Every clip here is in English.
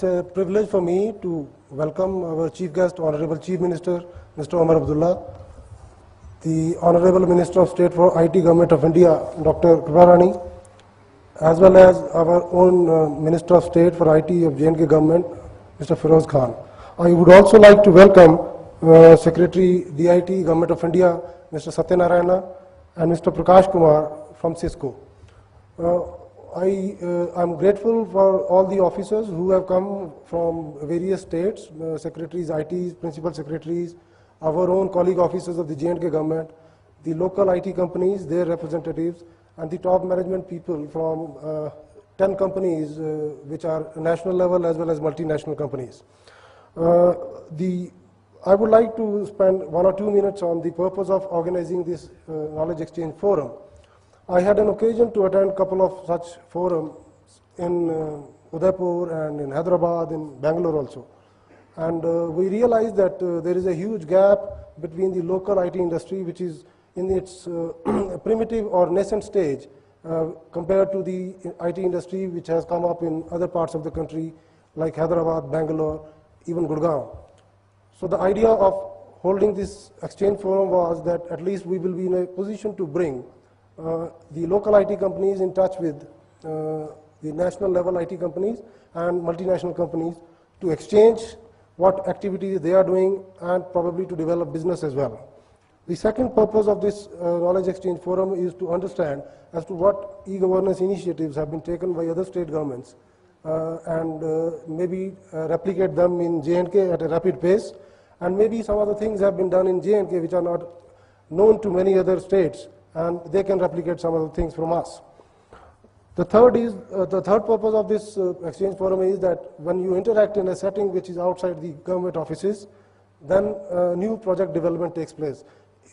It's a privilege for me to welcome our Chief Guest, Honorable Chief Minister, Mr. Omar Abdullah, the Honorable Minister of State for IT Government of India, Dr. Kriparani, as well as our own Minister of State for IT of J&K Government, Mr. Feroz Khan. I would also like to welcome Secretary DIT Government of India, Mr. Satyanarayana, and Mr. Prakash Kumar from Cisco. I am grateful for all the officers who have come from various states, secretaries, ITs, principal secretaries, our own colleague officers of the J&K government, the local IT companies, their representatives, and the top management people from 10 companies which are national level as well as multinational companies. I would like to spend 1 or 2 minutes on the purpose of organizing this Knowledge Exchange Forum. I had an occasion to attend a couple of such forums in Udaipur and in Hyderabad, in Bangalore also. And we realized that there is a huge gap between the local IT industry, which is in its primitive or nascent stage, compared to the IT industry which has come up in other parts of the country, like Hyderabad, Bangalore, even Gurgaon. So the idea of holding this exchange forum was that at least we will be in a position to bring the local IT companies in touch with the national level IT companies and multinational companies to exchange what activities they are doing and probably to develop business as well. The second purpose of this Knowledge Exchange Forum is to understand as to what e-governance initiatives have been taken by other state governments and maybe replicate them in J&K at a rapid pace, and maybe some other things have been done in J&K which are not known to many other states, and they can replicate some of the things from us. The third purpose of this exchange forum is that when you interact in a setting which is outside the government offices, then new project development takes place.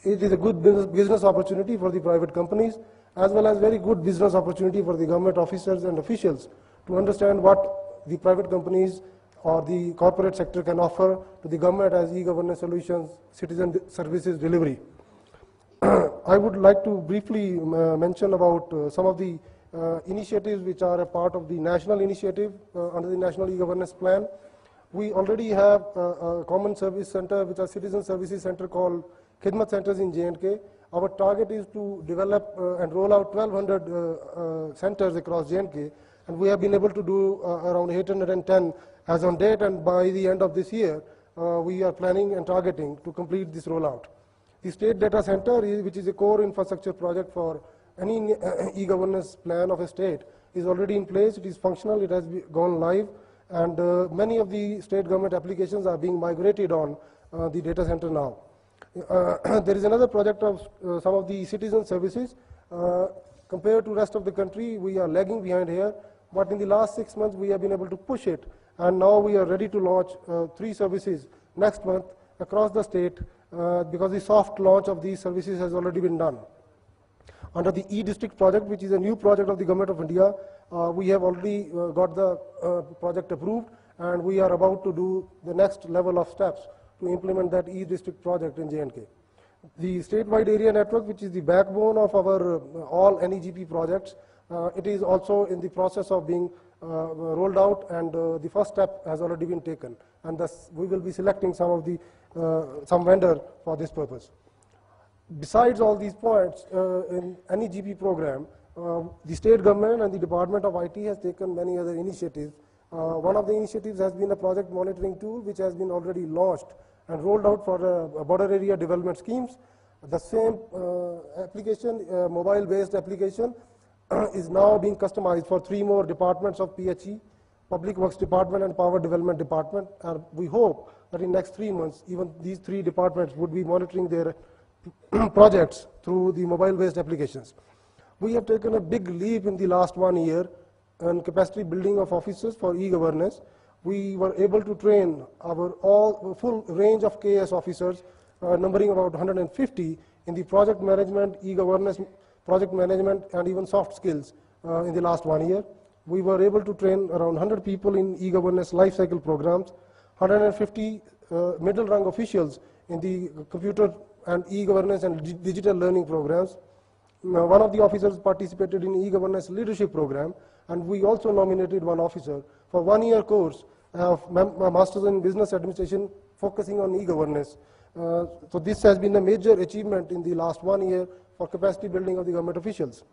It is a good business opportunity for the private companies, as well as very good business opportunity for the government officers and officials to understand what the private companies or the corporate sector can offer to the government as e-governance solutions, citizen services delivery. I would like to briefly mention about some of the initiatives which are a part of the national initiative under the National E-Governance Plan. We already have a common service center, which are citizen services center called Khidmat centers in J&K. Our target is to develop and roll out 1,200 centers across J&K, and we have been able to do around 810 as on date, and by the end of this year, we are planning and targeting to complete this rollout. The State Data Center, which is a core infrastructure project for any e-governance plan of a state, is already in place. It is functional. It has gone live, and many of the state government applications are being migrated on the data center now. There is another project of some of the citizen services. Compared to rest of the country, we are lagging behind here, but in the last 6 months, we have been able to push it, and now we are ready to launch 3 services next month across the state, because the soft launch of these services has already been done. Under the e-district project, which is a new project of the Government of India, we have already got the project approved, and we are about to do the next level of steps to implement that e-district project in J&K. The statewide area network, which is the backbone of our all NEGP projects, it is also in the process of being rolled out, and the first step has already been taken, and thus we will be selecting some vendor for this purpose. Besides all these points, in NEGP program, the state government and the Department of IT has taken many other initiatives. One of the initiatives has been a project monitoring tool, which has been already launched and rolled out for border area development schemes. The same application, mobile-based application, is now being customized for 3 more departments of PHE, Public Works Department and Power Development Department. And we hope that in next 3 months, even these 3 departments would be monitoring their projects through the mobile-based applications. We have taken a big leap in the last 1 year in capacity building of officers for e-governance. We were able to train our full range of KS officers, numbering about 150 in the project management, e-governance, project management, and even soft skills in the last 1 year. We were able to train around 100 people in e-governance life cycle programs, 150 middle rank officials in the computer and e-governance and digital learning programs. One of the officers participated in e-governance leadership program, and we also nominated one officer for 1 year course Masters in Business Administration focusing on e-governance. So this has been a major achievement in the last 1 year for capacity building of the government officials.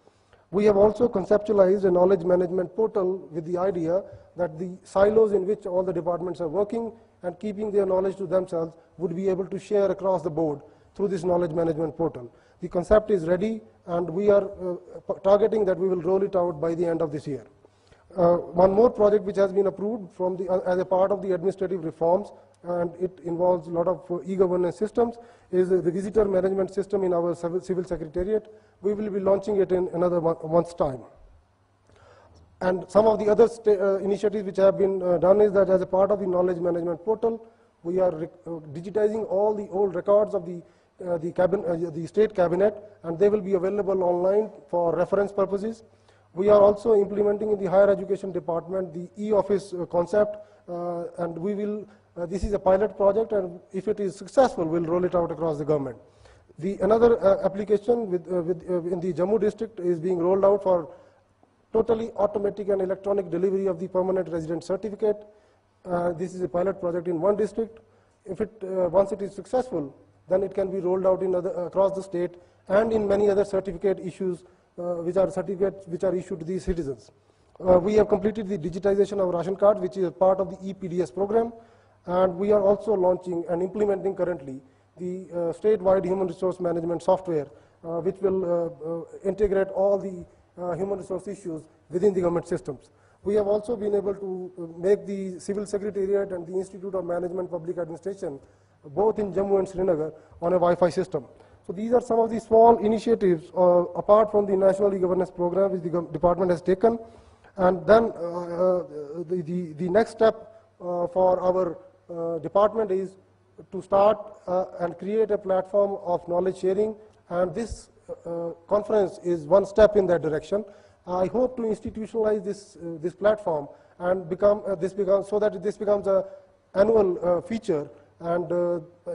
We have also conceptualized a knowledge management portal with the idea that the silos in which all the departments are working and keeping their knowledge to themselves would be able to share across the board through this knowledge management portal. The concept is ready, and we are targeting that we will roll it out by the end of this year. One more project which has been approved from as a part of the administrative reforms, and it involves a lot of e-governance systems, is the visitor management system in our civil secretariat. We will be launching it in another month's time. And some of the other initiatives which have been done is that as a part of the knowledge management portal, we are digitizing all the old records of the state cabinet, and they will be available online for reference purposes. We are also implementing in the higher education department the e-office concept, and we will, this is a pilot project, and if it is successful, we'll roll it out across the government. Another application in the Jammu district is being rolled out for totally automatic and electronic delivery of the permanent resident certificate. This is a pilot project in one district. If once it is successful, then it can be rolled out in across the state and in many other certificate issues, which are certificates which are issued to these citizens. We have completed the digitization of ration cards, which is part of the EPDS program, and we are also launching and implementing currently the statewide human resource management software, which will integrate all the human resource issues within the government systems. We have also been able to make the Civil Secretariat and the Institute of Management Public Administration, both in Jammu and Srinagar, on a Wi-Fi system. So these are some of the small initiatives apart from the National E-Governance Program which the department has taken. And then the next step for our department is to start and create a platform of knowledge sharing, and this conference is one step in that direction. I hope to institutionalize this platform and so that this becomes an annual feature, and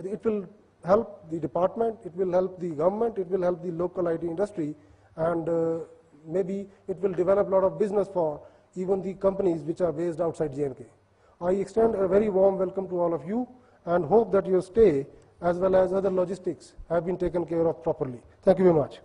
it will help the department, it will help the government, it will help the local IT industry, and maybe it will develop a lot of business for even the companies which are based outside J&K. I extend a very warm welcome to all of you and hope that your stay as well as other logistics have been taken care of properly. Thank you very much.